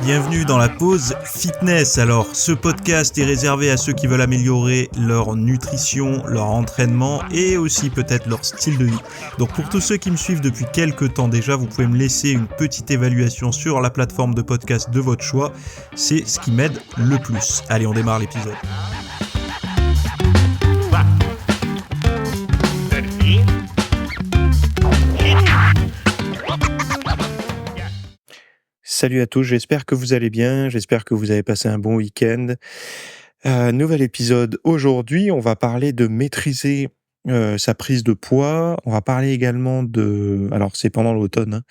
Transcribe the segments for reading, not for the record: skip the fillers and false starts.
bienvenue dans la pause fitness. Alors, ce podcast est réservé à ceux qui veulent améliorer leur nutrition, leur entraînement et aussi peut-être leur style de vie. Donc pour tous ceux qui me suivent depuis quelques temps déjà, vous pouvez me laisser une petite évaluation sur la plateforme de podcast de votre choix. C'est ce qui m'aide le plus. Allez, on démarre l'épisode. Salut à tous, j'espère que vous allez bien, j'espère que vous avez passé un bon week-end. Nouvel épisode aujourd'hui, on va parler de maîtriser sa prise de poids, on va parler également alors c'est pendant l'automne, hein.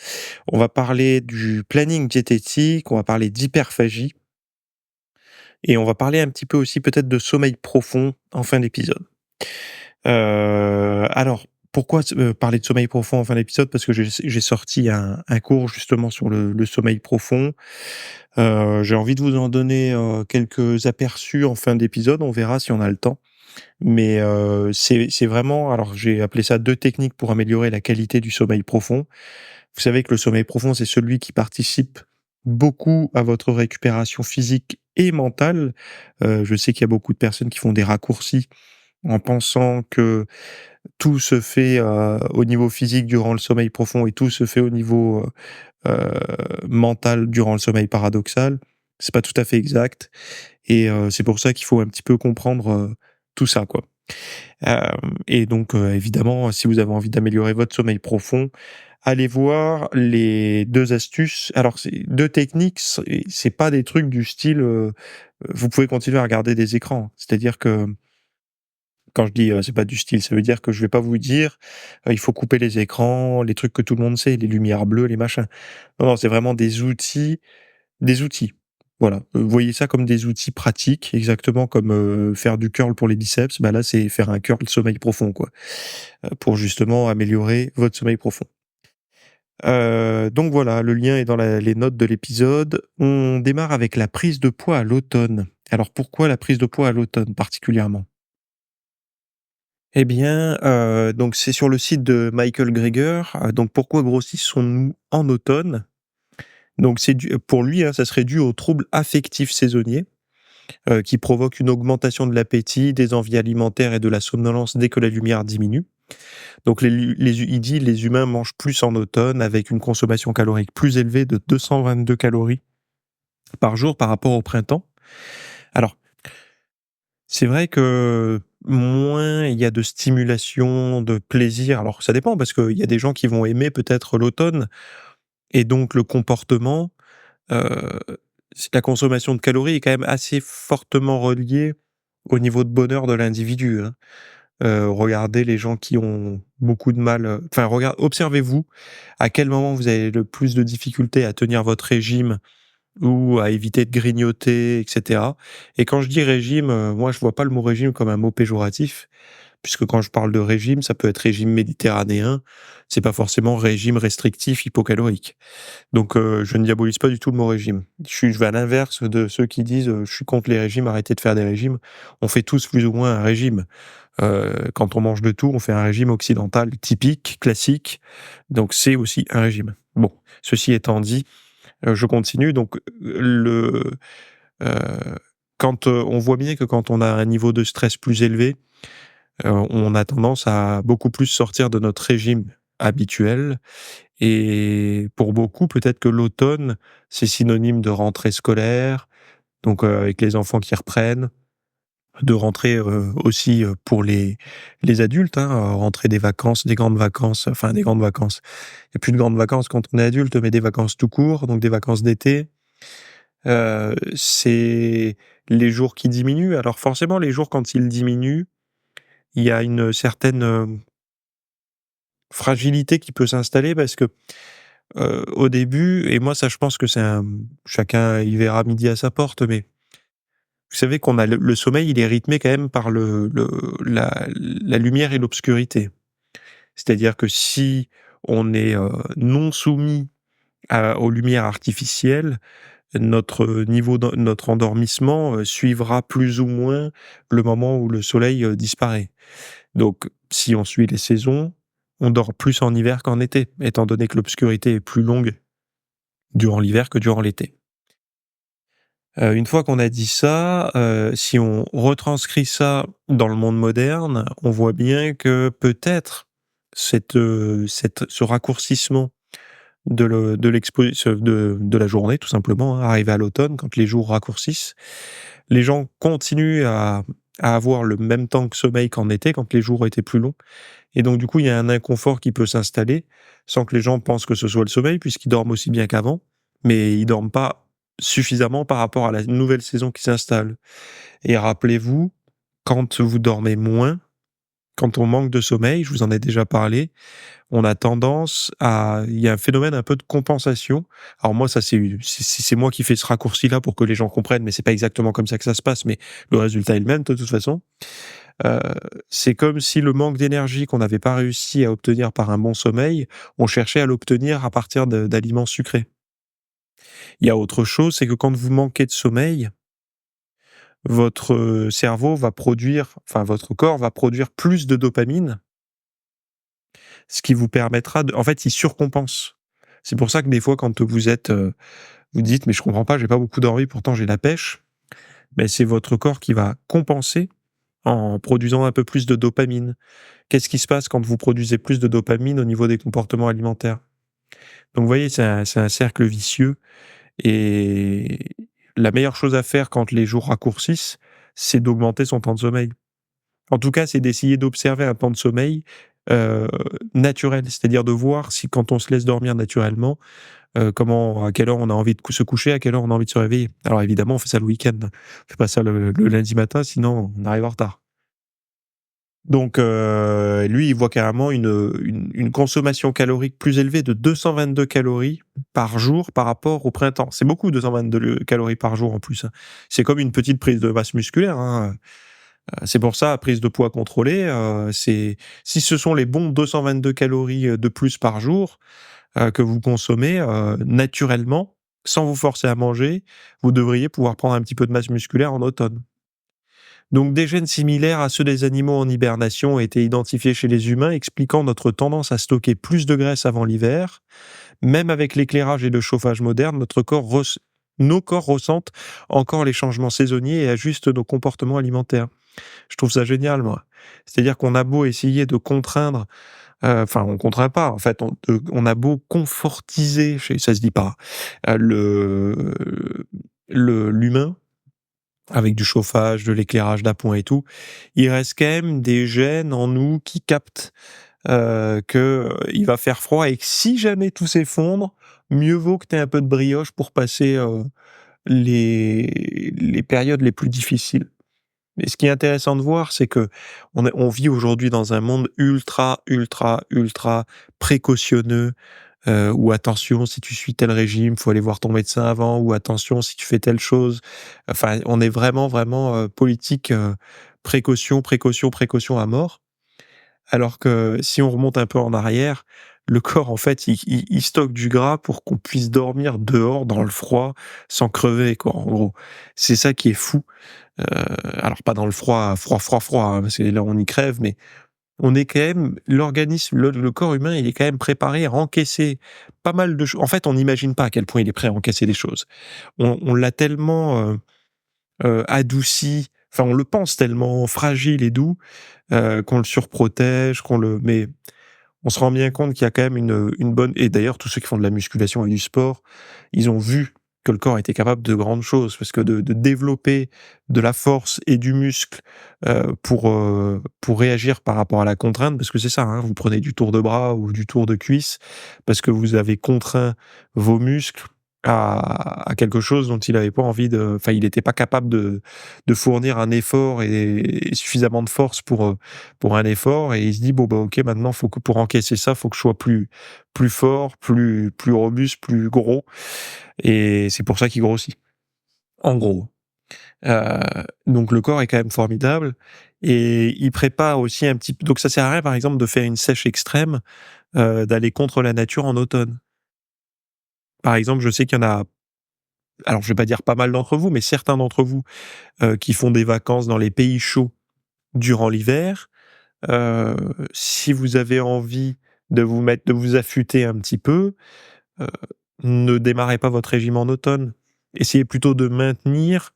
On va parler du planning diététique, on va parler d'hyperphagie et on va parler un petit peu aussi peut-être de sommeil profond en fin d'épisode. Alors, pourquoi parler de sommeil profond en fin d'épisode? Parce que j'ai sorti un cours justement sur le sommeil profond. J'ai envie de vous en donner quelques aperçus en fin d'épisode, on verra si on a le temps. Mais c'est vraiment, alors j'ai appelé ça 2 techniques pour améliorer la qualité du sommeil profond. Vous savez que le sommeil profond, c'est celui qui participe beaucoup à votre récupération physique et mentale. Je sais qu'il y a beaucoup de personnes qui font des raccourcis en pensant que tout se fait au niveau physique durant le sommeil profond et tout se fait au niveau mental durant le sommeil paradoxal. C'est pas tout à fait exact et c'est pour ça qu'il faut un petit peu comprendre tout ça, quoi. Et donc évidemment, si vous avez envie d'améliorer votre sommeil profond, allez voir les 2 astuces. Alors c'est 2 techniques, c'est pas des trucs du style, vous pouvez continuer à regarder des écrans. C'est-à-dire que quand je dis, c'est pas du style, ça veut dire que je vais pas vous dire, il faut couper les écrans, les trucs que tout le monde sait, les lumières bleues, les machins. Non, non, c'est vraiment des outils. Voilà, voyez ça comme des outils pratiques, exactement comme, faire du curl pour les biceps, bah, là, c'est faire un curl sommeil profond, quoi, pour justement améliorer votre sommeil profond. Donc voilà, le lien est dans les notes de l'épisode. On démarre avec la prise de poids à l'automne. Alors pourquoi la prise de poids à l'automne particulièrement? Eh bien, donc c'est sur le site de Michael Greger, donc pourquoi grossissons-nous en automne? Donc c'est dû pour lui, hein, ça serait dû aux troubles affectifs saisonniers, qui provoquent une augmentation de l'appétit, des envies alimentaires et de la somnolence dès que la lumière diminue. Donc il dit: «Les humains mangent plus en automne avec une consommation calorique plus élevée de 222 calories par jour par rapport au printemps». Alors, c'est vrai que moins il y a de stimulation, de plaisir, alors ça dépend parce qu'il y a des gens qui vont aimer peut-être l'automne et donc le comportement, heu, la consommation de calories est quand même assez fortement reliée au niveau de bonheur de l'individu, hein. Regardez les gens qui ont beaucoup de mal, enfin observez-vous à quel moment vous avez le plus de difficultés à tenir votre régime ou à éviter de grignoter et cetera. Et quand je dis régime, moi je vois pas le mot régime comme un mot péjoratif, puisque quand je parle de régime, ça peut être régime méditerranéen, c'est pas forcément régime restrictif hypocalorique. Donc je ne diabolise pas du tout le mot régime. Je vais à l'inverse de ceux qui disent, «Je suis contre les régimes, arrêtez de faire des régimes». On fait tous plus ou moins un régime. Quand on mange de tout, on fait un régime occidental typique, classique, donc c'est aussi un régime. Bon, ceci étant dit, je continue donc heu, quand, on voit bien que quand on a un niveau de stress plus élevé, on a tendance à beaucoup plus sortir de notre régime habituel et pour beaucoup, peut-être que l'automne, c'est synonyme de rentrée scolaire, donc avec les enfants qui reprennent, de rentrée, aussi, pour les adultes, hein, rentrée des vacances, des grandes vacances, enfin des grandes vacances. Il y a plus de grandes vacances quand on est adulte, mais des vacances tout court, donc des vacances d'été. C'est les jours qui diminuent. Alors forcément, les jours quand ils diminuent, il y a une certaine, fragilité qui peut s'installer parce que, au début et moi ça je pense que c'est chacun y verra midi à sa porte, mais vous savez qu'on a le sommeil, il est rythmé quand même par la lumière et l'obscurité. C'est-à-dire que si on est, non soumis aux lumières artificielles, notre endormissement, suivra plus ou moins le moment où le soleil, disparaît. Donc si on suit les saisons, on dort plus en hiver qu'en été, étant donné que l'obscurité est plus longue durant l'hiver que durant l'été. Une fois qu'on a dit ça, si on retranscrit ça dans le monde moderne, on voit bien que peut-être ce raccourcissement de la journée tout simplement, hein, arrivé à l'automne quand les jours raccourcissent, les gens continuent à avoir le même temps de sommeil qu'en été quand les jours étaient plus longs et donc du coup, il y a un inconfort qui peut s'installer sans que les gens pensent que ce soit le sommeil puisqu'ils dorment aussi bien qu'avant, mais ils dorment pas suffisamment par rapport à la nouvelle saison qui s'installe et rappelez-vous, quand vous dormez moins, quand on manque de sommeil, je vous en ai déjà parlé, on a tendance à il y a un phénomène un peu de compensation. Alors moi, ça c'est moi qui fais ce raccourci-là pour que les gens comprennent, mais c'est pas exactement comme ça que ça se passe, mais le résultat est le même de toute façon. Heu, c'est comme si le manque d'énergie qu'on n'avait pas réussi à obtenir par un bon sommeil, on cherchait à l'obtenir à partir d'aliments sucrés. Il y a autre chose, c'est que quand vous manquez de sommeil, votre, cerveau va produire enfin votre corps va produire plus de dopamine, ce qui vous permettra de en fait, il surcompense. C'est pour ça que des fois quand vous dites: «Mais je comprends pas, j'ai pas beaucoup dormi, pourtant j'ai la pêche». Mais c'est votre corps qui va compenser en produisant un peu plus de dopamine. Qu'est-ce qui se passe quand vous produisez plus de dopamine au niveau des comportements alimentaires? Donc vous voyez, c'est un cercle vicieux et la meilleure chose à faire quand les jours raccourcissent, c'est d'augmenter son temps de sommeil. En tout cas, c'est d'essayer d'observer un temps de sommeil, heu, naturel. C'est-à-dire de voir si quand on se laisse dormir naturellement, à quelle heure on a envie de se coucher, à quelle heure on a envie de se réveiller. Alors évidemment, on fait ça le week-end. On fait pas ça le lundi matin, sinon on arrive en retard. Donc lui, il voit carrément une consommation calorique plus élevée de 222 calories par jour par rapport au printemps. C'est beaucoup 222 calories par jour en plus, hein. C'est comme une petite prise de masse musculaire, hein, c'est pour ça, prise de poids contrôlée, c'est si ce sont les bons 222 calories, de plus par jour, que vous consommez, naturellement, sans vous forcer à manger, vous devriez pouvoir prendre un petit peu de masse musculaire en automne. Donc des gènes similaires à ceux des animaux en hibernation ont été identifiés chez les humains, expliquant notre tendance à stocker plus de graisse avant l'hiver. Même avec l'éclairage et le chauffage moderne, nos corps ressentent encore les changements saisonniers et ajustent nos comportements alimentaires. Je trouve ça génial, moi. C'est-à-dire qu'on a beau essayer de contraindre, enfin on contraint pas, en fait, on a beau confortiser, ça se dit pas, l'humain avec du chauffage, de l'éclairage d'appoint et tout, il reste quand même des gènes en nous qui captent, il va faire froid et que si jamais tout s'effondre, mieux vaut que tu aies un peu de brioche pour passer, les périodes les plus difficiles. Et ce qui est intéressant de voir, c'est qu'on vit aujourd'hui dans un monde ultra, ultra, ultra précautionneux, ou attention si tu suis tel régime, faut aller voir ton médecin avant, ou attention si tu fais telle chose. Enfin, on est vraiment, vraiment, politique, précaution, précaution, précaution à mort. Alors que si on remonte un peu en arrière, le corps en fait, il stocke du gras pour qu'on puisse dormir dehors dans le froid sans crever quoi, en gros. C'est ça qui est fou. Heu, alors pas dans le froid, froid, froid, froid, hein, parce que là on y crève, mais on est quand même le corps humain, il est quand même préparé à encaisser pas mal de choses. En fait, on n'imagine pas à quel point il est prêt à encaisser des choses. On l'a tellement, adouci, enfin on le pense tellement fragile et doux, qu'on le surprotège, mais on se rend bien compte qu'il y a quand même une bonne et d'ailleurs tous ceux qui font de la musculation et du sport, ils ont vu que le corps était capable de grandes choses parce que de développer de la force et du muscle, pour réagir par rapport à la contrainte, parce que c'est ça, hein, vous prenez du tour de bras ou du tour de cuisse parce que vous avez contraint vos muscles à quelque chose dont il avait pas envie enfin il était pas capable de fournir un effort et suffisamment de force pour un effort et il se dit: «Bon, bah, OK, maintenant faut que pour encaisser ça, faut que je sois plus fort, plus robuste, plus gros» et c'est pour ça qu'il grossit, en gros. Heu, donc le corps est quand même formidable et il prépare aussi un petit p donc ça sert à rien, par exemple, de faire une sèche extrême, d'aller contre la nature en automne. Par exemple, je sais qu'il y en a alors je vais pas dire pas mal d'entre vous, mais certains d'entre vous, qui font des vacances dans les pays chauds durant l'hiver. Heu, si vous avez envie de vous affûter un petit peu, heu, ne démarrez pas votre régime en automne essayez plutôt de maintenir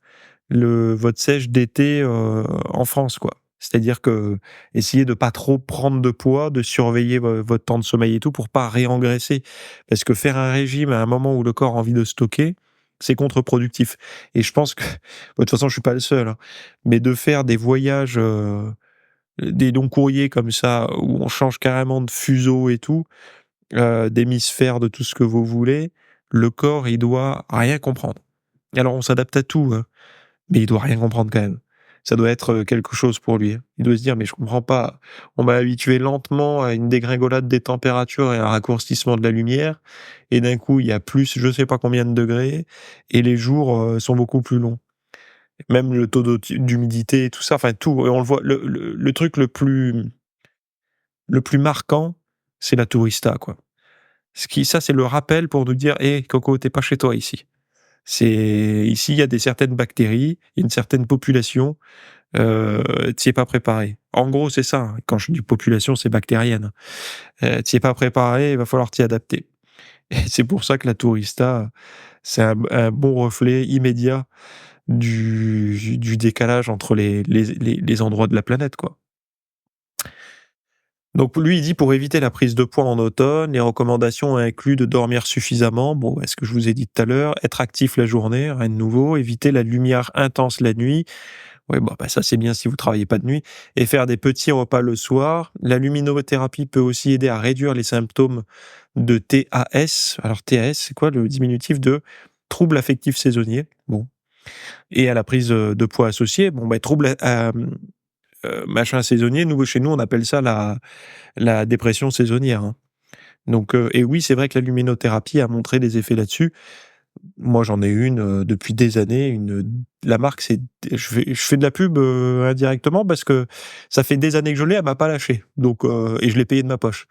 votre sèche d'été en France, quoi. C'est-à-dire que essayez de pas trop prendre de poids, de surveiller votre temps de sommeil et tout pour pas réengraisser. Parce que faire un régime à un moment où le corps a envie de stocker, c'est contre-productif. Et je pense que, de toute façon, je suis pas le seul, hein, mais de faire des voyages, des longs courriers comme ça, où on change carrément de fuseau et tout, d'hémisphère, de tout ce que vous voulez, le corps, il doit rien comprendre. Alors on s'adapte à tout, hein, mais il doit rien comprendre quand même. Ça doit être, quelque chose pour lui, hein. Il doit se dire: «Mais je comprends pas, on m'a habitué lentement à une dégringolade des températures et un raccourcissement de la lumière et d'un coup, il y a plus je sais pas combien de degrés et les jours, sont beaucoup plus longs». Même le taux d'humidité et tout ça, enfin tout et on le voit le truc le plus marquant, c'est la tourista, quoi. Ça, c'est le rappel pour nous dire: «Hé Coco, tu pas chez toi ici». C'est ici, il y a des certaines bactéries, il y a une certaine population, tu y es pas préparé. En gros, c'est ça, hein, quand je dis population, c'est bactérienne, tu y es pas préparé, il va falloir t'y adapter et c'est pour ça que la tourista, c'est un bon reflet immédiat du décalage entre les endroits de la planète, quoi. Donc lui, il dit pour éviter la prise de poids en automne, les recommandations incluent de dormir suffisamment, bon, est ce que je vous ai dit tout à l'heure, être actif la journée, rien de nouveau, éviter la lumière intense la nuit, ouais, bon, bah, ça c'est bien si vous travaillez pas de nuit, et faire des petits repas le soir. La luminothérapie peut aussi aider à réduire les symptômes de TAS. Alors TAS, c'est quoi le diminutif de troubles affectifs saisonniers? Bon, et à la prise de poids associée, bon, bah, troubles machin saisonnier, nous chez nous on appelle ça la dépression saisonnière, hein. Donc et oui, c'est vrai que la luminothérapie a montré des effets là-dessus. Moi, j'en ai une, depuis des années, la marque c'est je fais de la pub, indirectement parce que ça fait des années que je l'ai, elle m'a pas lâché. Donc et je l'ai payé de ma poche.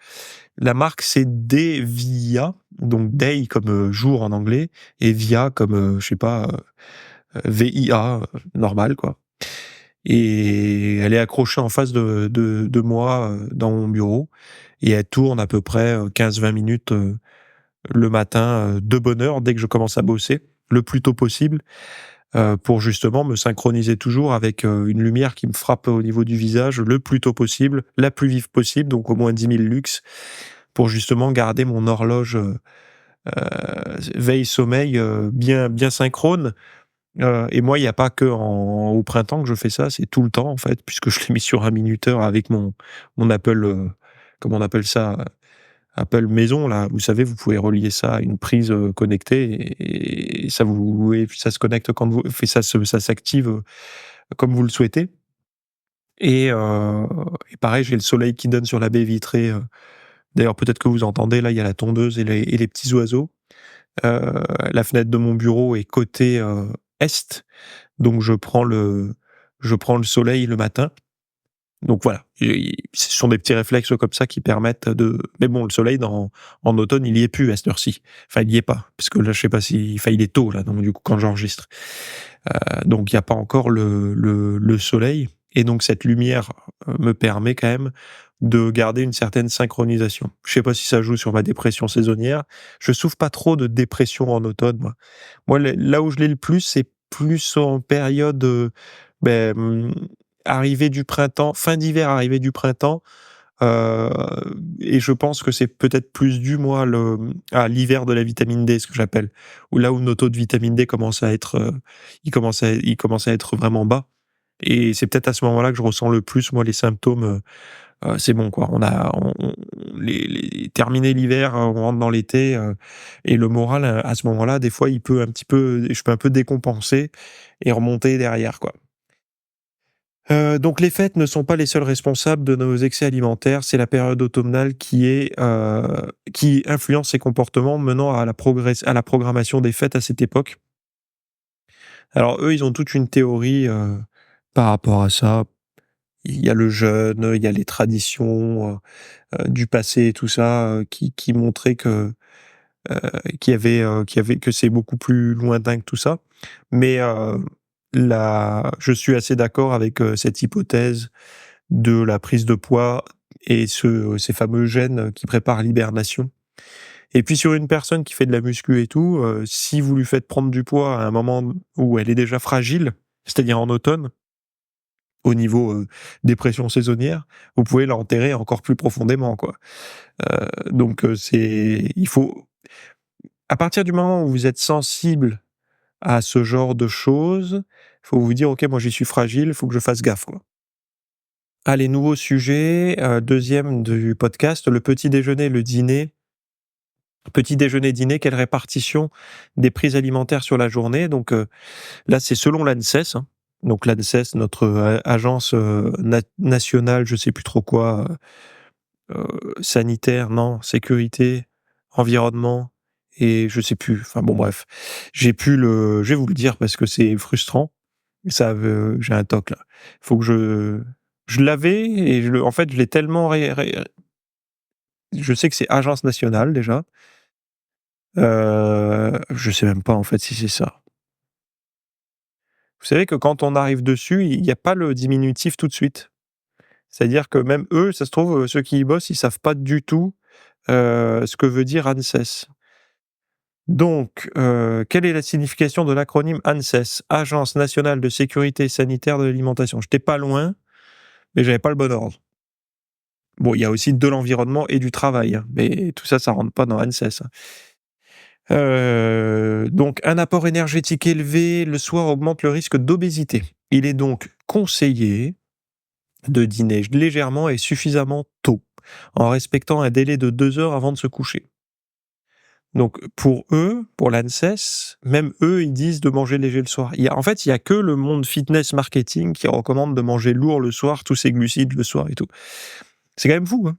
La marque c'est Day-Via, donc Day comme, jour en anglais et Via comme, je sais pas, VIA, normal quoi. Et elle est accrochée en face de moi, dans mon bureau et elle tourne à peu près, 15-20 minutes, le matin, de bonne heure dès que je commence à bosser, le plus tôt possible, pour justement me synchroniser toujours avec, une lumière qui me frappe au niveau du visage le plus tôt possible, la plus vive possible, donc au moins 10 000 lux, pour justement garder mon horloge, veille-sommeil, bien synchrone. Et moi, il y a pas que au printemps que je fais ça, c'est tout le temps en fait, puisque je l'ai mis sur un minuteur avec mon Apple, comment on appelle ça? Apple Maison là, vous savez, vous pouvez relier ça à une prise, connectée et ça se connecte quand vous ça s'active, comme vous le souhaitez et et pareil, j'ai le soleil qui donne sur la baie vitrée, d'ailleurs peut-être que vous entendez là, il y a la tondeuse et les petits oiseaux. La fenêtre de mon bureau est côté, est, donc je prends le soleil le matin. Donc voilà, ce sont des petits réflexes comme ça qui permettent de mais bon, le soleil en automne, il y est plus à cette heure-ci. Enfin, il y est pas, parce que là, je sais pas si enfin, il est tôt là, donc du coup, quand j'enregistre. Donc il y a pas encore le soleil et donc cette lumière, me permet quand même de garder une certaine synchronisation. Je sais pas si ça joue sur ma dépression saisonnière. Je souffre pas trop de dépression en automne, moi. Moi, là où je l'ai le plus, c'est plus en période, beh, arrivée du printemps, fin d'hiver, arrivée du printemps, heu et je pense que c'est peut-être plus dû, moi, à l'hiver de la vitamine D, ce que j'appelle. Où là où nos taux de vitamine D commencent à être, ils commencent à être vraiment bas et c'est peut-être à ce moment-là que je ressens le plus, moi, les symptômes, c'est bon, quoi. On les terminé l'hiver, on rentre dans l'été, et le moral, à ce moment-là, des fois, il peut un petit peu je peux un peu décompenser et remonter derrière, quoi. Donc les fêtes ne sont pas les seuls responsables de nos excès alimentaires, c'est la période automnale qui influence ces comportements menant à la programmation des fêtes à cette époque. Alors eux, ils ont toute une théorie, par rapport à ça. Il y a le jeûne, il y a les traditions, du passé et tout ça, qui montraient heu, qu'il y avait que c'est beaucoup plus lointain que tout ça. Mais, je suis assez d'accord avec, cette hypothèse de la prise de poids et ces fameux gènes qui préparent l'hibernation Et puis sur une personne qui fait de la muscu et tout, si vous lui faites prendre du poids à un moment où elle est déjà fragile, c'est-à-dire en automne, au niveau, dépression saisonnière, vous pouvez l'enterrer encore plus profondément, quoi. Donc c'est il faut à partir du moment où vous êtes sensible à ce genre de choses, il faut vous dire: «OK, moi j'y suis fragile, il faut que je fasse gaffe, quoi». Allez, nouveau sujet, 2e du podcast, le petit déjeuner, le dîner. Petit déjeuner, dîner, quelle répartition des prises alimentaires sur la journée? Donc, là, c'est selon l'ANSES, hein. Donc l'ANSES, notre, agence, nationale, je sais plus trop quoi, sanitaire, non, sécurité, environnement et je sais plus. Enfin bon, bref. Je vais vous le dire parce que c'est frustrant. Ça veut j'ai un toc là. Faut que je l'avais et en fait, je l'ai tellement je sais que c'est agence nationale déjà. Je sais même pas en fait si c'est ça. Vous savez que quand on arrive dessus, il y a pas le diminutif tout de suite. C'est-à-dire que même eux, ça se trouve, ceux qui y bossent, ils savent pas du tout, ce que veut dire ANSES. Donc, quelle est la signification de l'acronyme ANSES? Agence nationale de sécurité sanitaire de l'alimentation. J'étais pas loin, mais j'avais pas le bon ordre. Bon, il y a aussi de l'environnement et du travail, hein, mais tout ça, ça rentre pas dans ANSES, hein. Donc un apport énergétique élevé le soir augmente le risque d'obésité. Il est donc conseillé de dîner légèrement et suffisamment tôt, en respectant un délai de 2 heures avant de se coucher. Donc pour eux, pour l'ANSES, même eux, ils disent de manger léger le soir. En fait, il y a que le monde fitness marketing qui recommande de manger lourd le soir, tous ces glucides le soir et tout. C'est quand même fou, hein.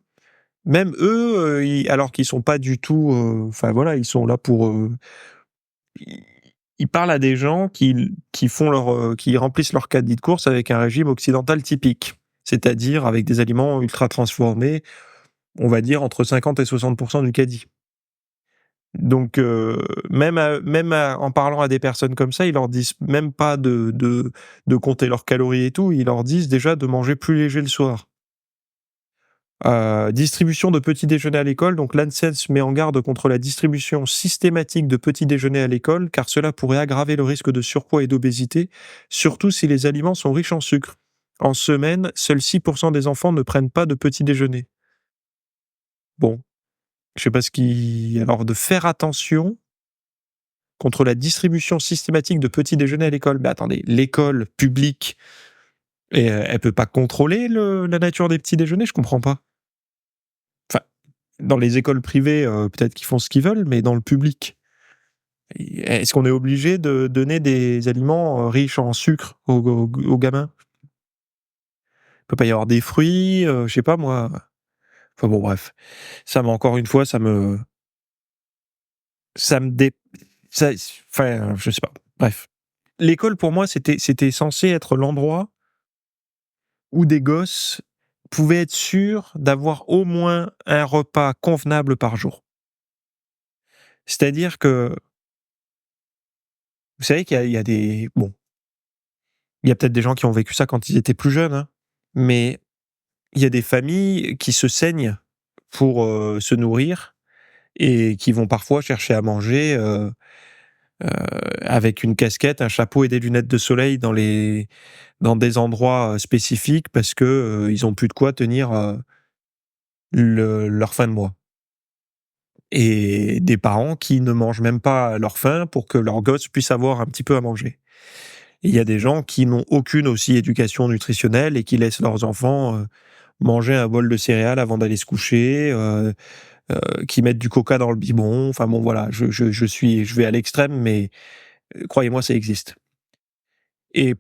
Même eux, alors qu'ils sont pas du tout, enfin voilà, ils sont là pour, ils ils parlent à des gens qui font qui remplissent leur caddie de course avec un régime occidental typique. C'est-à-dire avec des aliments ultra transformés, on va dire entre 50 et 60 du caddie. Donc en parlant à des personnes comme ça, ils leur disent même pas de compter leurs calories et tout, ils leur disent déjà de manger plus léger le soir. Distribution de petits déjeuners à l'école, donc l'ANSES met en garde contre la distribution systématique de petits déjeuners à l'école, car cela pourrait aggraver le risque de surpoids et d'obésité, surtout si les aliments sont riches en sucre. En semaine, seuls 6% des enfants ne prennent pas de petit déjeuner. Bon, je sais pas ce qui... Alors, de faire attention contre la distribution systématique de petits déjeuners à l'école. Mais attendez, l'école publique, elle peut pas contrôler la nature des petits déjeuners? Je comprends pas. Enfin, dans les écoles privées, peut-être qu'ils font ce qu'ils veulent, mais dans le public, est-ce qu'on est obligé de donner des aliments, riches en sucre aux gamins? Il peut pas y avoir des fruits, je sais pas moi. Enfin bon bref, ça mais encore une fois, ça me dé ça enfin, je sais pas. Bref. L'école pour moi, c'était censé être l'endroit où des gosses pouvaient être sûrs d'avoir au moins un repas convenable par jour. C'est-à-dire que, vous savez qu'il y a des bon, il y a peut-être des gens qui ont vécu ça quand ils étaient plus jeunes, hein, mais il y a des familles qui se saignent pour, se nourrir et qui vont parfois chercher à manger, heu, avec une casquette, un chapeau et des lunettes de soleil dans des endroits, spécifiques parce que, ils ont plus de quoi tenir, leur fin de mois. Et des parents qui ne mangent même pas à leur faim pour que leurs gosses puissent avoir un petit peu à manger. Et il y a des gens qui n'ont aucune aussi éducation nutritionnelle et qui laissent leurs enfants, manger un bol de céréales avant d'aller se coucher, qui mettent du coca dans le biberon. Enfin bon voilà, je vais à l'extrême, mais croyez-moi, ça existe. Et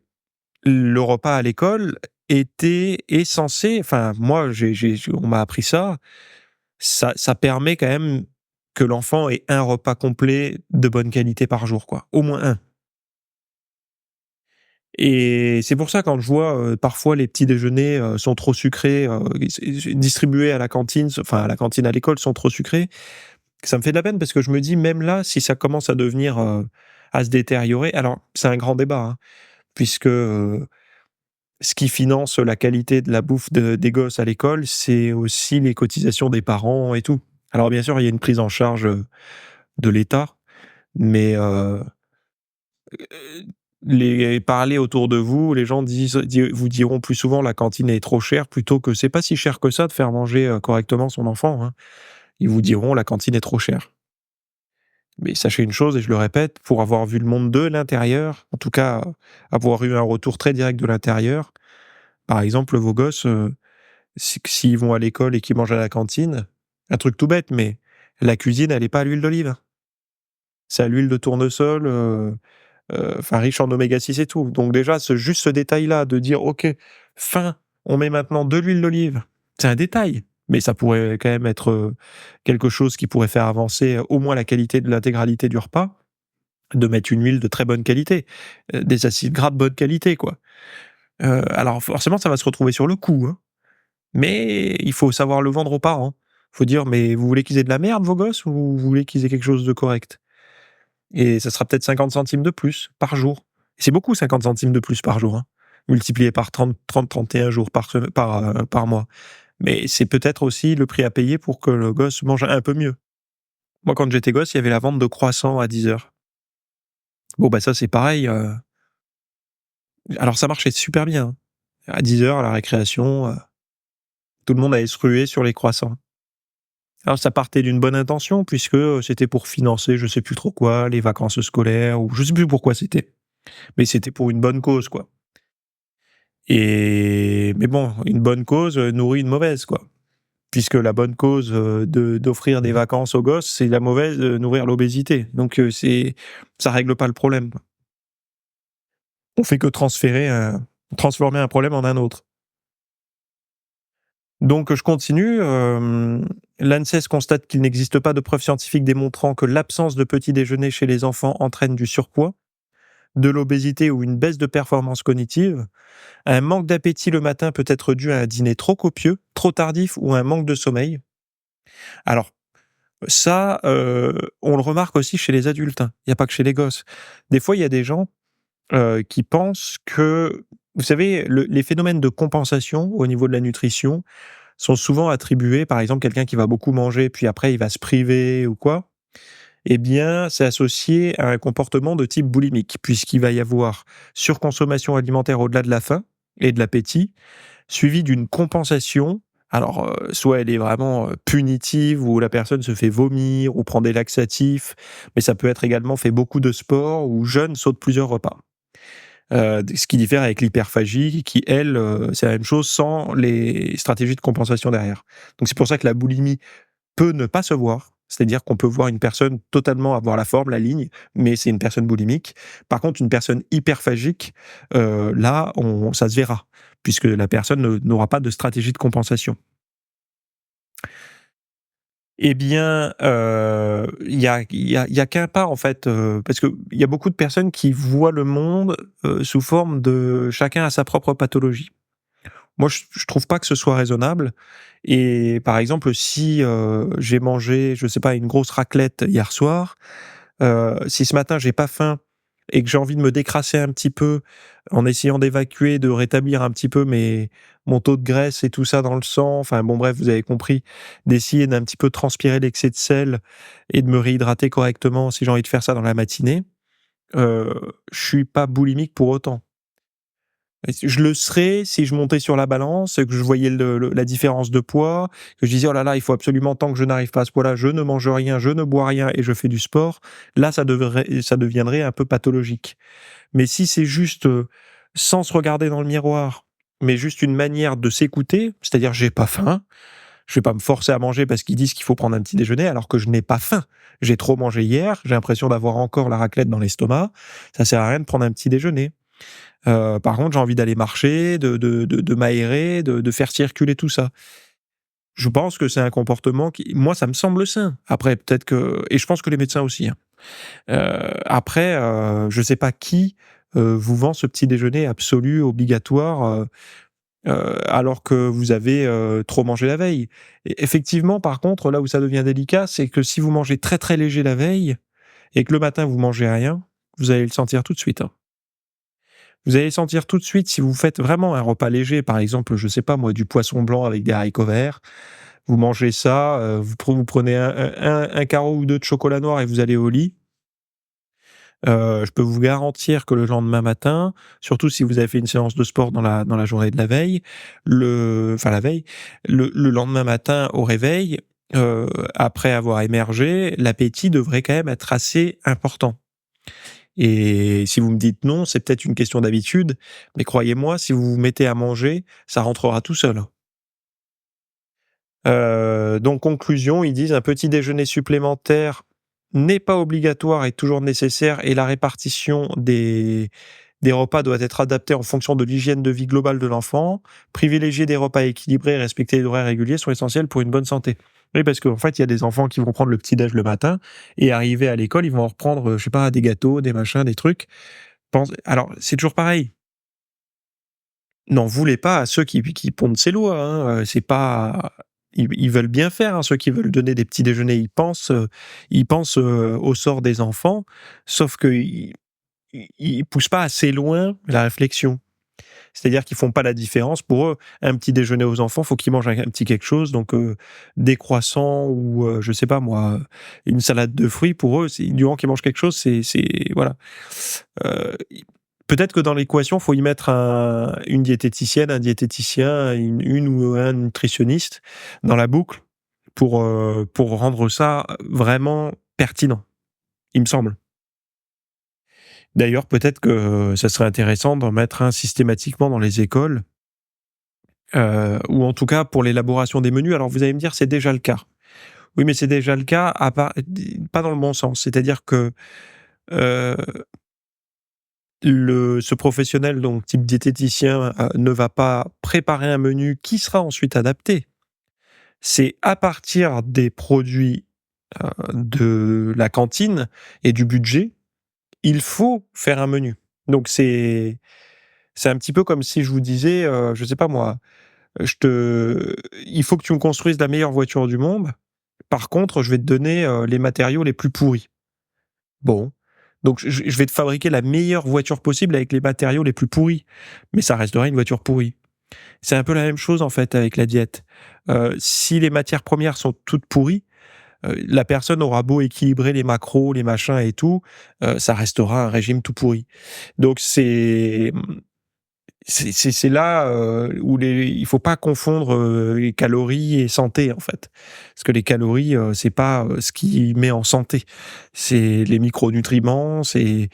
le repas à l'école est censé, enfin moi on m'a appris ça, ça permet quand même que l'enfant ait un repas complet de bonne qualité par jour, quoi. Au moins un. Et c'est pour ça quand je vois, parfois les petits déjeuners, sont trop sucrés, distribués à la cantine, enfin à la cantine à l'école sont trop sucrés, ça me fait de la peine parce que je me dis même là, si ça commence à devenir, à se détériorer, alors c'est un grand débat, hein, puisque, ce qui finance la qualité de la bouffe des gosses à l'école, c'est aussi les cotisations des parents et tout. Alors bien sûr, il y a une prise en charge, de l'État, mais les parler autour de vous, les gens vous diront plus souvent: «La cantine est trop chère», plutôt que: «C'est pas si cher que ça de faire manger, correctement son enfant, hein». Ils vous diront: «La cantine est trop chère». Mais sachez une chose et je le répète, pour avoir vu le monde de l'intérieur, en tout cas, avoir eu un retour très direct de l'intérieur, par exemple, vos gosses, s'ils vont à l'école et qu'ils mangent à la cantine, un truc tout bête, mais la cuisine, elle est pas à l'huile d'olive, hein. C'est à l'huile de tournesol, enfin riche en oméga 6 et tout. Donc déjà, juste ce détail-là de dire: «OK, fin, on met maintenant de l'huile d'olive». C'est un détail, mais ça pourrait quand même être, quelque chose qui pourrait faire avancer, au moins la qualité de l'intégralité du repas, de mettre une huile de très bonne qualité, des acides gras de bonne qualité, quoi. Alors forcément, ça va se retrouver sur le coût, hein, mais il faut savoir le vendre aux parents. Faut dire: «Mais vous voulez qu'ils aient de la merde vos gosses ou vous voulez qu'ils aient quelque chose de correct?» Et ça sera peut-être 50 centimes de plus par jour. C'est beaucoup 50 centimes de plus par jour, hein, multiplié par 31 jours par mois. Mais c'est peut-être aussi le prix à payer pour que le gosse mange un peu mieux. Moi, quand j'étais gosse, il y avait la vente de croissants à 10 heures. Bon, bah, ça, c'est pareil, alors ça marchait super bien, hein. À 10 heures, à la récréation, tout le monde allait se ruer sur les croissants. Alors ça partait d'une bonne intention puisque, c'était pour financer je sais plus trop quoi, les vacances scolaires ou je sais plus pourquoi c'était. Mais c'était pour une bonne cause, quoi. Mais bon, une bonne cause, nourrit une mauvaise, quoi. Puisque la bonne cause, d'offrir des vacances aux gosses, c'est la mauvaise, nourrir l'obésité. Donc ça règle pas le problème, quoi. On fait que transformer un problème en un autre. Donc je continue, l'ANSES constate qu'il n'existe pas de preuves scientifiques démontrant que l'absence de petit déjeuner chez les enfants entraîne du surpoids, de l'obésité ou une baisse de performance cognitive. Un manque d'appétit le matin peut être dû à un dîner trop copieux, trop tardif ou un manque de sommeil. Alors ça, on le remarque aussi chez les adultes, hein, il y a pas que chez les gosses. Des fois, il y a des gens, qui pensent que vous savez, les phénomènes de compensation au niveau de la nutrition sont souvent attribués, par exemple, quelqu'un qui va beaucoup manger, puis après il va se priver ou quoi, eh bien, c'est associé à un comportement de type boulimique, puisqu'il va y avoir surconsommation alimentaire au-delà de la faim et de l'appétit, suivie d'une compensation. Alors, soit elle est vraiment, punitive, où la personne se fait vomir ou prend des laxatifs, mais ça peut être également fait beaucoup de sport ou jeûne, saute plusieurs repas. Ce qui diffère avec l'hyperphagie qui, elle, c'est la même chose sans les stratégies de compensation derrière. Donc c'est pour ça que la boulimie peut ne pas se voir. C'est-à-dire qu'on peut voir une personne totalement avoir la forme, la ligne, mais c'est une personne boulimique. Par contre, une personne hyperphagique, là, ça se verra, puisque la personne n'aura pas de stratégie de compensation. Eh bien, il y a qu'un pas en fait, parce qu'il y a beaucoup de personnes qui voient le monde, sous forme de chacun a sa propre pathologie. Moi, je trouve pas que ce soit raisonnable et par exemple, si, j'ai mangé, je sais pas, une grosse raclette hier soir, si ce matin j'ai pas faim et que j'ai envie de me décrasser un petit peu en essayant d'évacuer, de rétablir un petit peu mon taux de graisse et tout ça dans le sang, enfin bon bref, vous avez compris, d'essayer d'un petit peu transpirer l'excès de sel et de me réhydrater correctement si j'ai envie de faire ça dans la matinée, je suis pas boulimique pour autant. Je le serais si je montais sur la balance, que je voyais la différence de poids, que je disais: «Oh là là, il faut absolument tant que je n'arrive pas à ce poids-là, je ne mange rien, je ne bois rien et je fais du sport». Là, ça deviendrait un peu pathologique. Mais si c'est juste, sans se regarder dans le miroir, mais juste une manière de s'écouter, c'est-à-dire j'ai pas faim, je vais pas me forcer à manger parce qu'ils disent qu'il faut prendre un petit déjeuner alors que je n'ai pas faim. J'ai trop mangé hier, j'ai l'impression d'avoir encore la raclette dans l'estomac, ça sert à rien de prendre un petit déjeuner. Par contre, j'ai envie d'aller marcher, de m'aérer, de faire circuler tout ça. Je pense que c'est un comportement qui moi, ça me semble sain. Après peut-être que et je pense que les médecins aussi, hein. Après, je sais pas qui, vous vend ce petit déjeuner absolu, obligatoire, alors que vous avez, trop mangé la veille. Et effectivement, par contre, là où ça devient délicat, c'est que si vous mangez très, très léger la veille et que le matin vous mangez rien, vous allez le sentir tout de suite, hein. Vous allez sentir tout de suite si vous faites vraiment un repas léger, par exemple, je sais pas moi, du poisson blanc avec des haricots verts, Vous mangez ça, vous prenez un carreau ou 2 de chocolat noir et vous allez au lit. Je peux vous garantir que le lendemain matin, surtout si vous avez fait une séance de sport dans la journée de la veille, la veille, le lendemain matin au réveil, après avoir émergé, l'appétit devrait quand même être assez important. Et si vous me dites non, c'est peut-être une question d'habitude, mais croyez-moi, si vous vous mettez à manger, ça rentrera tout seul. Donc conclusion, ils disent: «Un petit déjeuner supplémentaire n'est pas obligatoire et toujours nécessaire et la répartition des repas doit être adaptée en fonction de l'hygiène de vie globale de l'enfant. Privilégier des repas équilibrés et respecter les horaires réguliers sont essentiels pour une bonne santé». Oui, parce qu'en fait, il y a des enfants qui vont prendre le petit déj le matin et arrivés à l'école, ils vont en reprendre, je sais pas, des gâteaux, des machins, des trucs. Alors, c'est toujours pareil. N'en voulez pas à ceux qui pondent ces lois, hein, c'est pas ils veulent bien faire, hein, ceux qui veulent donner des petits déjeuners. Ils pensent au sort des enfants, sauf qu'ils poussent pas assez loin la réflexion. C'est-à-dire qu'ils font pas la différence. Pour eux, un petit déjeuner aux enfants, faut qu'ils mangent un petit quelque chose, donc des croissants ou je sais pas moi, une salade de fruits. Pour eux, c'est du moment qu'ils mangent quelque chose, c'est voilà. Heu, Peut-être que dans l'équation, faut y mettre une diététicienne, un diététicien, une ou un nutritionniste dans la boucle pour rendre ça vraiment pertinent, il me semble. D'ailleurs, peut-être que ça serait intéressant d'en mettre un systématiquement dans les écoles, ou en tout cas pour l'élaboration des menus. Alors vous allez me dire: «C'est déjà le cas». Oui, mais c'est déjà le cas à part pas dans le bon sens. C'est-à-dire que, heu ce professionnel, donc type diététicien, ne va pas préparer un menu qui sera ensuite adapté. C'est à partir des produits, de la cantine et du budget, il faut faire un menu. Donc c'est un petit peu comme si je vous disais, je sais pas moi, je te il faut que tu me construises la meilleure voiture du monde. Par contre, je vais te donner, les matériaux les plus pourris. Bon, donc je vais te fabriquer la meilleure voiture possible avec les matériaux les plus pourris, mais ça restera une voiture pourrie. C'est un peu la même chose, en fait, avec la diète. Si les matières premières sont toutes pourries, la personne aura beau équilibrer les macros, les machins et tout, ça restera un régime tout pourri. Donc c'est là, où il faut pas confondre, les calories et santé, en fait. Parce que les calories, c'est pas, ce qui met en santé. C'est les micronutriments, heu,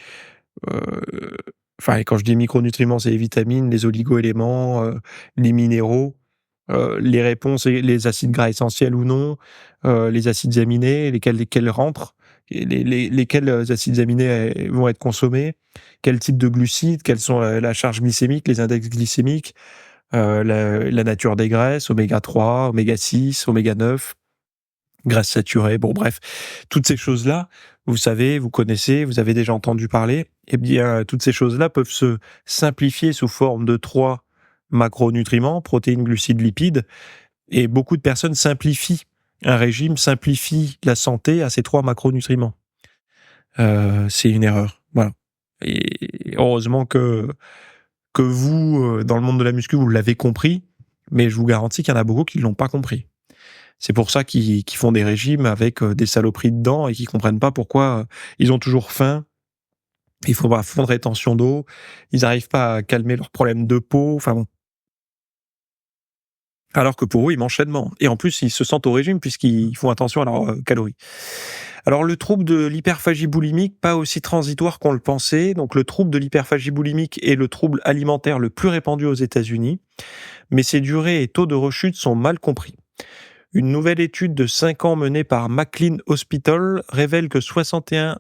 et quand je dis micronutriments, c'est les vitamines, les oligo-éléments, les minéraux, les réponses et les acides gras essentiels ou non, les acides aminés, lesquels rentrent et lesquels, acides aminés, vont être consommés, quel type de glucides, quelles sont, la charge glycémique, les index glycémiques, la nature des graisses, oméga 3, oméga 6, oméga 9, graisses saturées, bon bref, toutes ces choses-là, vous savez, vous connaissez, vous avez déjà entendu parler. Eh bien, toutes ces choses-là peuvent se simplifier sous forme de 3 macronutriments, protéines, glucides, lipides, et beaucoup de personnes simplifient un régime, simplifient la santé à ces 3 macronutriments. C'est une erreur, voilà, et heureusement que vous, dans le monde de la muscu, vous l'avez compris, mais je vous garantis qu'il y en a beaucoup qui ne l'ont pas compris. C'est pour ça qu'ils font des régimes avec, des saloperies dedans et qui comprennent pas pourquoi, ils ont toujours faim, il faut pas fonds de rétention d'eau, ils arrivent pas à calmer leurs problèmes de peau, enfin bon. Alors que pour eux, ils mangent sainement et en plus, ils se sentent au régime puisqu'ils font attention à leurs, calories. Alors le trouble de l'hyperphagie boulimique, pas aussi transitoire qu'on le pensait. Donc le trouble de l'hyperphagie boulimique est le trouble alimentaire le plus répandu aux États-Unis, mais ses durées et taux de rechute sont mal compris. Une nouvelle étude de 5 ans menée par McLean Hospital révèle que 61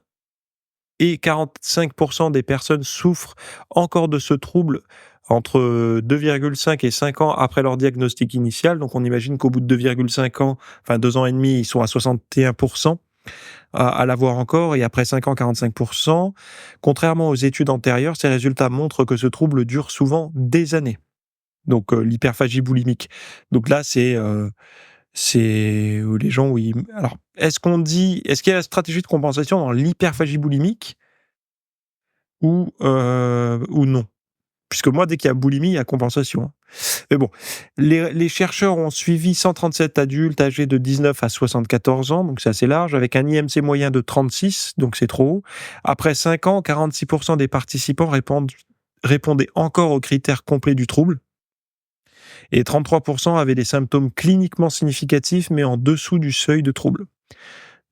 et 45% des personnes souffrent encore de ce trouble entre 2,5 et 5 ans après leur diagnostic initial. Donc on imagine qu'au bout de 2,5 ans, enfin 2 ans et demi, ils sont à 61% à l'avoir encore, et après 5 ans, 45%. Contrairement aux études antérieures, ces résultats montrent que ce trouble dure souvent des années. Donc l'hyperphagie boulimique. Donc là, c'est où les gens où ils alors est-ce qu'il y a la stratégie de compensation dans l'hyperphagie boulimique ou non? puisque moi, dès qu'il y a boulimie, il y a compensation, hein. Mais bon, les chercheurs ont suivi 137 adultes âgés de 19 à 74 ans, donc c'est assez large, avec un IMC moyen de 36, donc c'est trop haut. Après 5 ans, 46% des participants répondaient encore aux critères complets du trouble, et 33% avaient des symptômes cliniquement significatifs, mais en dessous du seuil de trouble.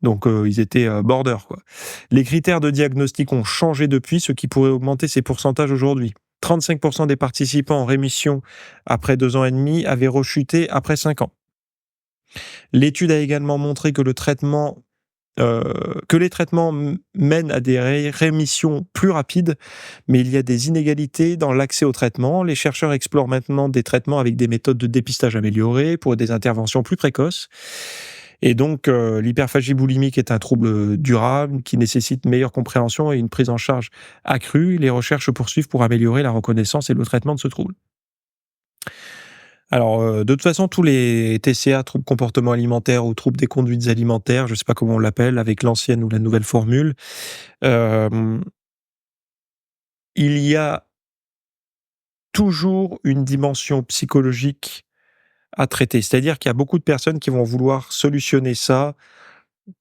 Donc ils étaient border, quoi. Les critères de diagnostic ont changé depuis, ce qui pourrait augmenter ces pourcentages aujourd'hui. 35% des participants en rémission après 2 ans et demi avaient rechuté après 5 ans. L'étude a également montré que les traitements mènent à des rémissions plus rapides, mais il y a des inégalités dans l'accès aux traitements. Les chercheurs explorent maintenant des traitements avec des méthodes de dépistage améliorées pour des interventions plus précoces. Et donc, l'hyperphagie boulimique est un trouble durable qui nécessite une meilleure compréhension et une prise en charge accrue. Les recherches se poursuivent pour améliorer la reconnaissance et le traitement de ce trouble. Alors, de toute façon, tous les TCA, troubles comportement alimentaires ou troubles des conduites alimentaires, je ne sais pas comment on l'appelle, avec l'ancienne ou la nouvelle formule, euh, il y a toujours une dimension psychologique à traiter. C'est-à-dire qu'il y a beaucoup de personnes qui vont vouloir solutionner ça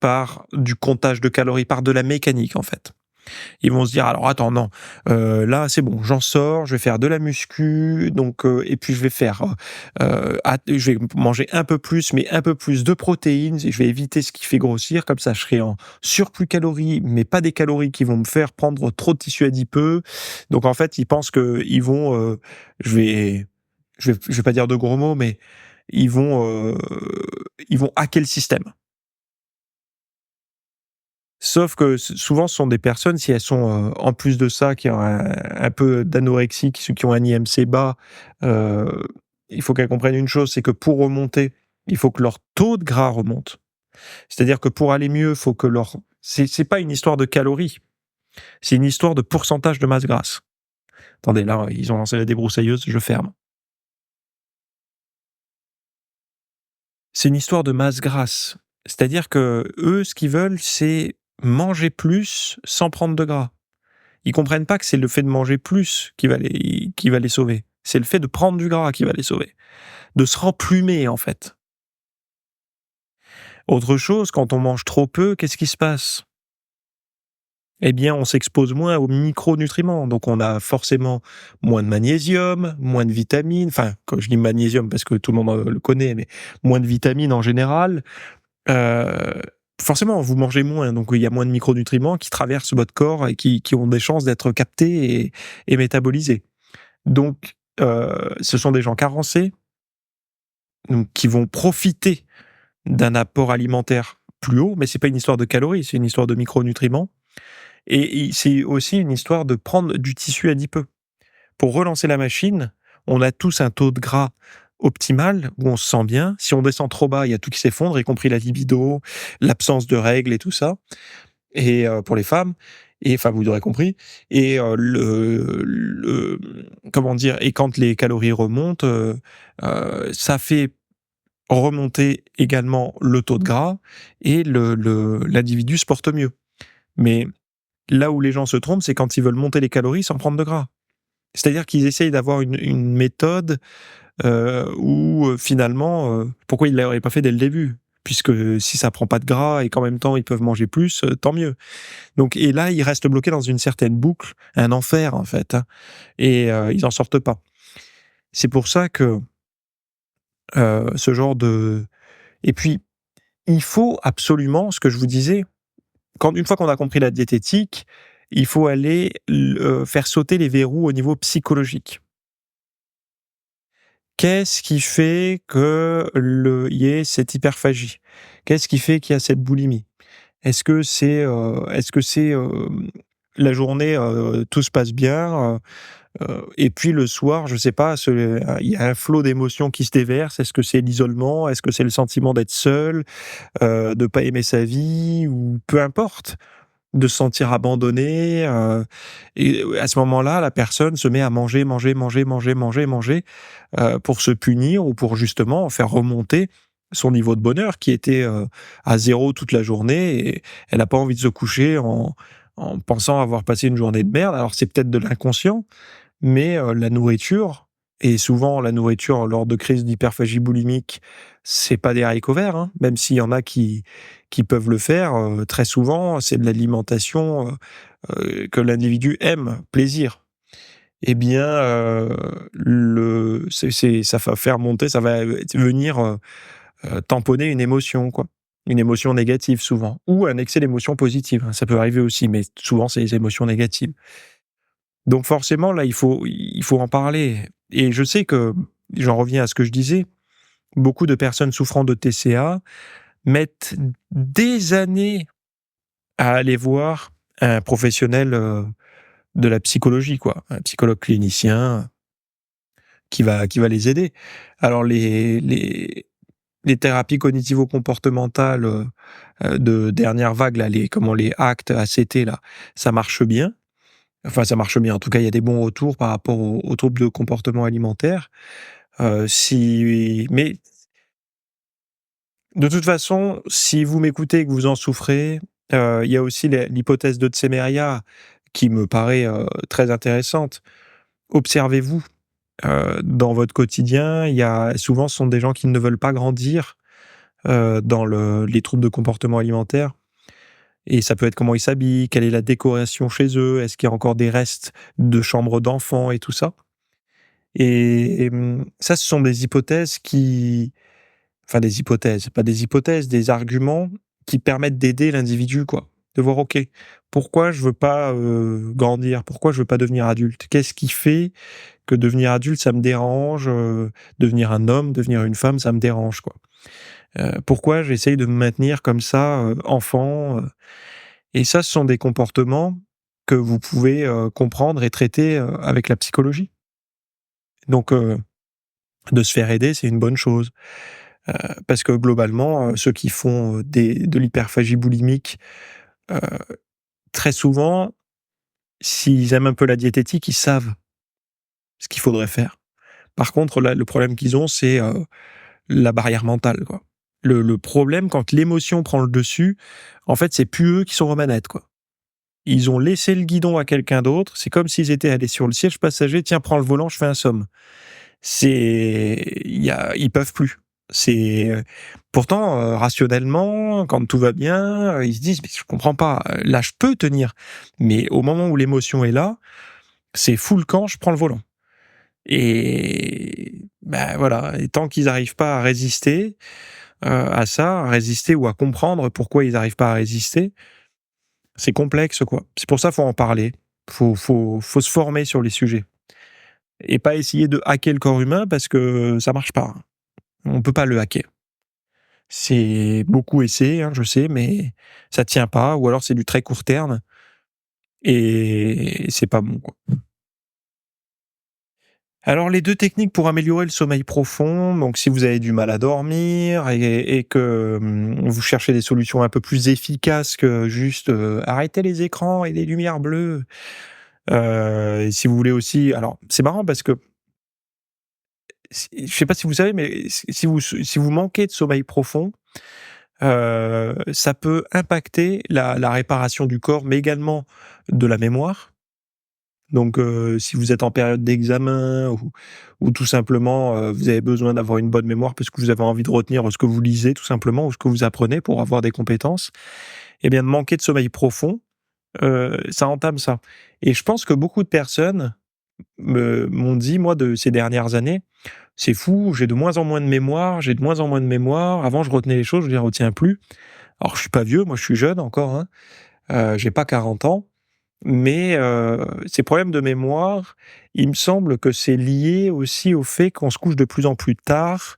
par du comptage de calories, par de la mécanique en fait. Ils vont se dire alors attends non, là c'est bon, j'en sors, je vais faire de la muscu, donc et puis je vais faire, je vais manger un peu plus, mais un peu plus de protéines, et je vais éviter ce qui fait grossir, comme ça je serai en surplus calories, mais pas des calories qui vont me faire prendre trop de tissu adipeux. Donc en fait ils pensent que ils vont, je vais pas dire de gros mots, mais ils vont hacker le système. Sauf que souvent, ce sont des personnes, si elles sont, en plus de ça, qui ont un peu d'anorexie, qui ont un IMC bas, heu, il faut qu'elles comprennent une chose, c'est que pour remonter, il faut que leur taux de gras remonte. C'est-à-dire que pour aller mieux, faut que leur c'est pas une histoire de calories, c'est une histoire de pourcentage de masse grasse. Attendez, là, ils ont lancé la débroussailleuse, je ferme. C'est une histoire de masse grasse. C'est-à-dire que eux, ce qu'ils veulent, c'est manger plus sans prendre de gras. Ils comprennent pas que c'est le fait de manger plus qui va les sauver. C'est le fait de prendre du gras qui va les sauver. De se remplumer, en fait. Autre chose, quand on mange trop peu, qu'est-ce qui se passe? Eh bien, on s'expose moins aux micronutriments. Donc, on a forcément moins de magnésium, moins de vitamines. Enfin, quand je dis magnésium, parce que tout le monde le connaît, mais moins de vitamines en général. Euh, Forcément, vous mangez moins, donc il y a moins de micronutriments qui traversent votre corps et qui ont des chances d'être captés et métabolisés. Donc, ce sont des gens carencés, donc qui vont profiter d'un apport alimentaire plus haut, mais c'est pas une histoire de calories, c'est une histoire de micronutriments. Et c'est aussi une histoire de prendre du tissu adipeux. Pour relancer la machine, on a tous un taux de gras optimal où on se sent bien. Si on descend trop bas, il y a tout qui s'effondre, y compris la libido, l'absence de règles et tout ça. Et pour les femmes, et enfin vous aurez compris. Et comment dire, et quand les calories remontent, ça fait remonter également le taux de gras et l'individu se porte mieux. Mais là où les gens se trompent, c'est quand ils veulent monter les calories sans prendre de gras. C'est-à-dire qu'ils essayent d'avoir une méthode où finalement, pourquoi ils ne l'auraient pas fait dès le début? Puisque si ça prend pas de gras et qu'en même temps ils peuvent manger plus, tant mieux. Donc, et là, ils restent bloqués dans une certaine boucle, un enfer en fait, hein, et ils en sortent pas. C'est pour ça que ce genre de... Et puis, il faut absolument, ce que je vous disais, une fois qu'on a compris la diététique, il faut aller faire sauter les verrous au niveau psychologique. Qu'est-ce qui fait qu'il y ait cette hyperphagie? Qu'est-ce qui fait qu'il y a cette boulimie? Est-ce que c'est la journée, tout se passe bien, et puis le soir, je sais pas, il y a un flot d'émotions qui se déverse. Est-ce que c'est l'isolement? Est-ce que c'est le sentiment d'être seul, de pas aimer sa vie, ou peu importe, de se sentir abandonné, et à ce moment-là, la personne se met à manger, manger, manger, manger, manger, manger, pour se punir ou pour justement faire remonter son niveau de bonheur qui était à zéro toute la journée, et elle n'a pas envie de se coucher en pensant avoir passé une journée de merde. Alors c'est peut-être de l'inconscient, mais la nourriture et souvent la nourriture lors de crises d'hyperphagie boulimique, c'est pas des haricots verts, hein, même s'il y en a qui peuvent le faire, très souvent, c'est de l'alimentation, que l'individu aime, plaisir. Eh bien, le c'est ça va faire monter, ça va, venir, tamponner une émotion, quoi. Une émotion négative souvent ou un excès d'émotions positives, hein, ça peut arriver aussi, mais souvent c'est les émotions négatives. Donc forcément là, il faut en parler et je sais que, j'en reviens à ce que je disais, beaucoup de personnes souffrant de TCA mettent des années à aller voir un professionnel, de la psychologie quoi, un psychologue clinicien qui va les aider. Alors les thérapies cognitivo-comportementales, de dernière vague là, les ACT, ACT là, ça marche bien. Enfin, ça marche bien. En tout cas, il y a des bons retours par rapport aux troubles de comportement alimentaire. Si mais de toute façon, si vous m'écoutez et que vous en souffrez, il y a aussi l'hypothèse de Tsemeria qui me paraît, très intéressante. Observez-vous, dans votre quotidien, il y a souvent ce sont des gens qui ne veulent pas grandir, dans les troubles de comportement alimentaire et ça peut être comment ils s'habillent, quelle est la décoration chez eux, est-ce qu'il y a encore des restes de chambres d'enfants et tout ça et ça, ce sont des hypothèses qui enfin des hypothèses, pas des hypothèses, des arguments qui permettent d'aider l'individu, quoi. De voir: «OK, pourquoi je veux pas, grandir? Pourquoi je veux pas devenir adulte? Qu'est-ce qui fait que devenir adulte, ça me dérange, devenir un homme, devenir une femme, ça me dérange, quoi?» Pourquoi j'essaye de me maintenir comme ça, enfant, et ça, ce sont des comportements que vous pouvez, comprendre et traiter, avec la psychologie. Donc de se faire aider, c'est une bonne chose, heu, parce que globalement, ceux qui font, de l'hyperphagie boulimique, heu, très souvent, s'ils aiment un peu la diététique, ils savent ce qu'il faudrait faire. Par contre, là, le problème qu'ils ont, c'est, la barrière mentale, quoi. Le problème quand l'émotion prend le dessus, en fait, c'est plus eux qui sont aux manettes, quoi. Ils ont laissé le guidon à quelqu'un d'autre. C'est comme s'ils étaient allés sur le siège passager: «Tiens, prends le volant, je fais un somme». Ils peuvent plus. C'est, pourtant, rationnellement, quand tout va bien, ils se disent: «Mais je comprends pas, là, je peux tenir». Mais au moment où l'émotion est là, c'est full camp, je prends le volant. Et bah, voilà, et tant qu'ils n'arrivent pas à résister, à ça, à résister ou à comprendre pourquoi ils n'arrivent pas à résister, c'est complexe, quoi. C'est pour ça, faut en parler. Faut se former sur les sujets et pas essayer de hacker le corps humain parce que ça marche pas. On peut pas le hacker. C'est beaucoup essayé, hein, je sais, mais ça tient pas ou alors c'est du très court terme et c'est pas bon, quoi. Alors les 2 techniques pour améliorer le sommeil profond, donc si vous avez du mal à dormir et que, vous cherchez des solutions un peu plus efficaces que juste, arrêter les écrans et les lumières bleues, et si vous voulez aussi alors c'est marrant parce que je sais pas si vous savez, mais si vous manquez de sommeil profond, ça peut impacter la réparation du corps, mais également de la mémoire. Donc, si vous êtes en période d'examen ou tout simplement, vous avez besoin d'avoir une bonne mémoire parce que vous avez envie de retenir ce que vous lisez tout simplement ou ce que vous apprenez pour avoir des compétences, eh bien de manquer de sommeil profond, ça entame ça et je pense que beaucoup de personnes m'ont dit, moi, de ces dernières années: «C'est fou, j'ai de moins en moins de mémoire, j'ai de moins en moins de mémoire. Avant, je retenais les choses, je les retiens plus». Alors je suis pas vieux, moi je suis jeune encore, hein, j'ai pas 40 ans, mais ces problèmes de mémoire, il me semble que c'est lié aussi au fait qu'on se couche de plus en plus tard.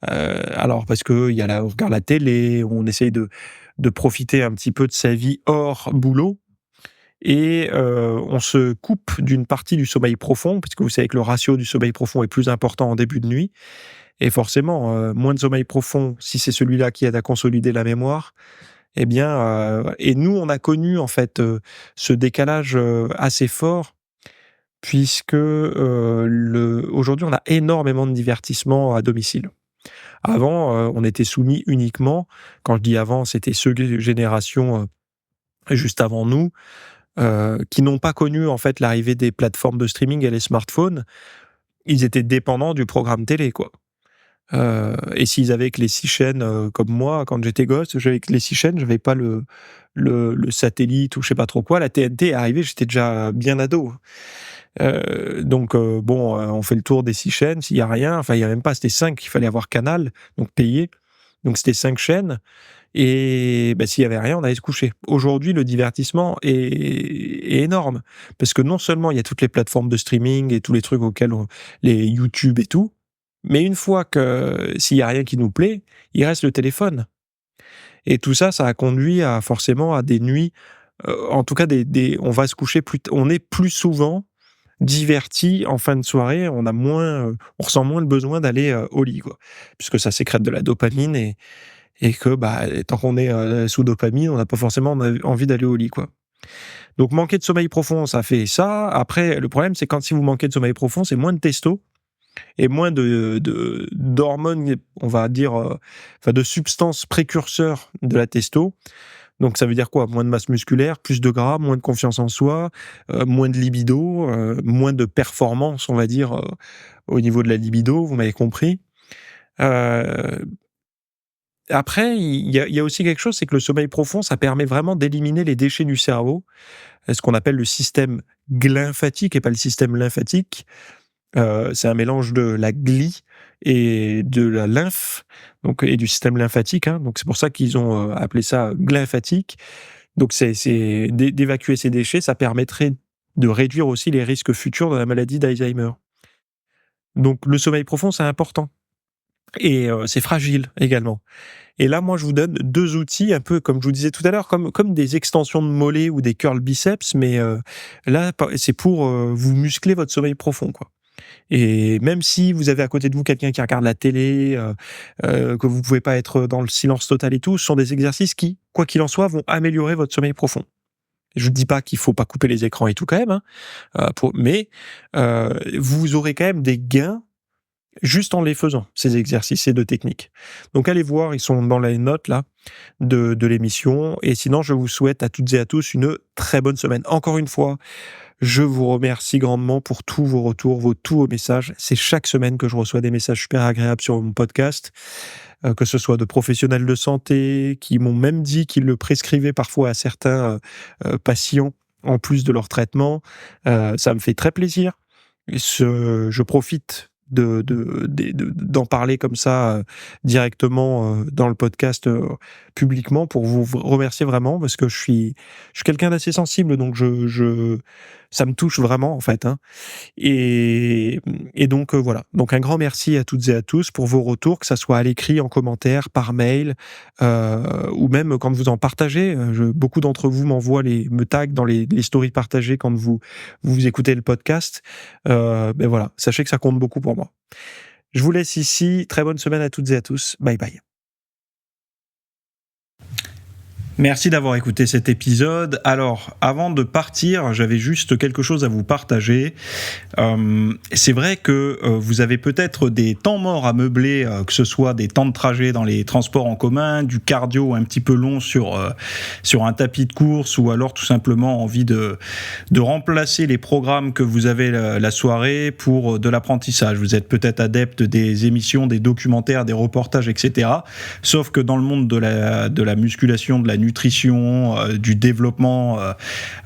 Alors parce qu'il y a on regarde la télé, on essaye de profiter un petit peu de sa vie hors boulot et on se coupe d'une partie du sommeil profond, puisque vous savez que le ratio du sommeil profond est plus important en début de nuit et forcément, moins de sommeil profond, si c'est celui-là qui aide à consolider la mémoire, eh bien, et nous, on a connu en fait, ce décalage, assez fort puisque, aujourd'hui, on a énormément de divertissements à domicile. Avant, on était soumis uniquement quand je dis avant, c'était ceux générations, juste avant nous, qui n'ont pas connu en fait l'arrivée des plateformes de streaming et les smartphones, ils étaient dépendants du programme télé, quoi. Et s'ils avaient que les 6 chaînes, comme moi, quand j'étais gosse, j'avais que les 6 chaînes, j'avais pas le satellite ou je sais pas trop quoi. La TNT est arrivée, j'étais déjà bien ado. Donc bon, on fait le tour des 6 chaînes, s'il y a rien, enfin il y a même pas, c'était 5, il fallait avoir Canal, donc payer. Donc c'était 5 chaînes et bah, s'il y avait rien, on allait se coucher. Aujourd'hui, le divertissement est énorme parce que non seulement il y a toutes les plateformes de streaming et tous les trucs auxquels les YouTube et tout, mais une fois que s'il y a rien qui nous plaît, il reste le téléphone. Et tout ça, ça a conduit à forcément à des nuits, en tout cas on va se coucher on est plus souvent diverti en fin de soirée, on ressent moins le besoin d'aller, au lit, quoi. Puisque ça sécrète de la dopamine et que, bah, tant qu'on est, sous dopamine, on n'a pas forcément envie d'aller au lit, quoi. Donc manquer de sommeil profond, ça fait ça. Après, le problème, c'est si vous manquez de sommeil profond, c'est moins de testo et moins d'hormones, on va dire, enfin de substances précurseurs de la testo. Donc ça veut dire quoi? Moins de masse musculaire, plus de gras, moins de confiance en soi, moins de libido, moins de performance, on va dire, au niveau de la libido, vous m'avez compris. Heu, Après, il y a aussi quelque chose, c'est que le sommeil profond, ça permet vraiment d'éliminer les déchets du cerveau, ce qu'on appelle le système glymphatique et pas le système lymphatique. C'est un mélange de la glie et de la lymphe, donc et du système lymphatique, hein, donc c'est pour ça qu'ils ont, appelé ça glymphatique. Donc c'est d'évacuer ces déchets, ça permettrait de réduire aussi les risques futurs de la maladie d'Alzheimer. Donc le sommeil profond, c'est important et c'est fragile également. Et là, moi, je vous donne 2 outils, un peu comme je vous disais tout à l'heure, comme des extensions de mollets ou des curls biceps, mais là, c'est pour, vous muscler votre sommeil profond, quoi. Et même si vous avez à côté de vous quelqu'un qui regarde la télé, que vous pouvez pas être dans le silence total et tout, ce sont des exercices qui, quoi qu'il en soit, vont améliorer votre sommeil profond. Je ne dis pas qu'il faut pas couper les écrans et tout quand même, hein, mais vous aurez quand même des gains juste en les faisant, ces exercices et de techniques. Donc allez voir, ils sont dans les notes là de l'émission. Et sinon, je vous souhaite à toutes et à tous une très bonne semaine. Encore une fois, je vous remercie grandement pour tous vos retours, tous vos messages. C'est chaque semaine que je reçois des messages super agréables sur mon podcast, que ce soit de professionnels de santé qui m'ont même dit qu'ils le prescrivaient parfois à certains patients en plus de leur traitement. Ça me fait très plaisir. Je profite d'en parler comme ça directement dans le podcast publiquement pour vous remercier vraiment parce que je suis quelqu'un d'assez sensible donc ça me touche vraiment en fait, hein. Et donc voilà. Donc un grand merci à toutes et à tous pour vos retours, que ça soit à l'écrit, en commentaire, par mail, ou même quand vous en partagez. Beaucoup d'entre vous me taguent dans les stories partagées quand vous écoutez le podcast. Ben voilà, sachez que ça compte beaucoup pour moi. Je vous laisse ici. Très bonne semaine à toutes et à tous. Bye bye. Merci d'avoir écouté cet épisode. Alors, avant de partir, j'avais juste quelque chose à vous partager. C'est vrai que vous avez peut-être des temps morts à meubler, que ce soit des temps de trajet dans les transports en commun, du cardio un petit peu long sur un tapis de course, ou alors tout simplement envie de remplacer les programmes que vous avez la soirée pour de l'apprentissage. Vous êtes peut-être adepte des émissions, des documentaires, des reportages, etc. Sauf que dans le monde de la musculation, de la nutrition, du développement,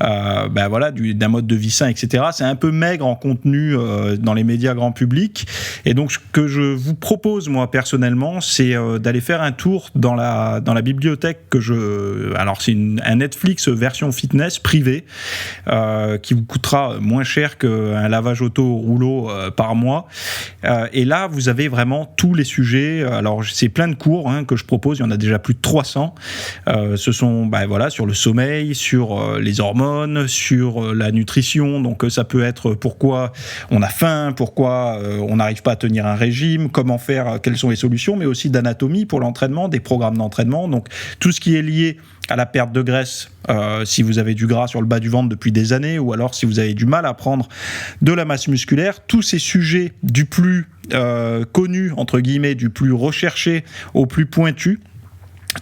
d'un mode de vie sain, etc. C'est un peu maigre en contenu dans les médias grand public. Et donc, ce que je vous propose, moi, personnellement, c'est d'aller faire un tour dans la bibliothèque alors, c'est un Netflix version fitness privée qui vous coûtera moins cher qu'un lavage auto au rouleau par mois. Et là, vous avez vraiment tous les sujets. Alors, c'est plein de cours que je propose. Il y en a déjà plus de 300. Ce sont sur le sommeil, sur les hormones, sur la nutrition. Donc ça peut être pourquoi on a faim, pourquoi on n'arrive pas à tenir un régime, comment faire, quelles sont les solutions, mais aussi d'anatomie pour l'entraînement, des programmes d'entraînement. Donc tout ce qui est lié à la perte de graisse, si vous avez du gras sur le bas du ventre depuis des années, ou alors si vous avez du mal à prendre de la masse musculaire, tous ces sujets du plus connu, entre guillemets, du plus recherché au plus pointu.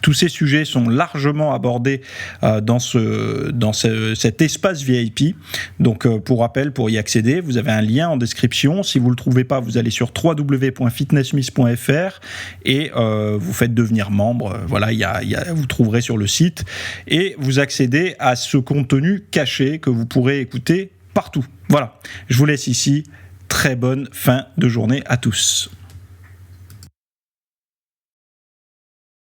Tous ces sujets sont largement abordés dans cet espace VIP. Donc, pour rappel, pour y accéder, vous avez un lien en description. Si vous ne le trouvez pas, vous allez sur www.fitnessmiss.fr et vous faites devenir membre. Voilà, vous trouverez sur le site. Et vous accédez à ce contenu caché que vous pourrez écouter partout. Voilà, je vous laisse ici. Très bonne fin de journée à tous.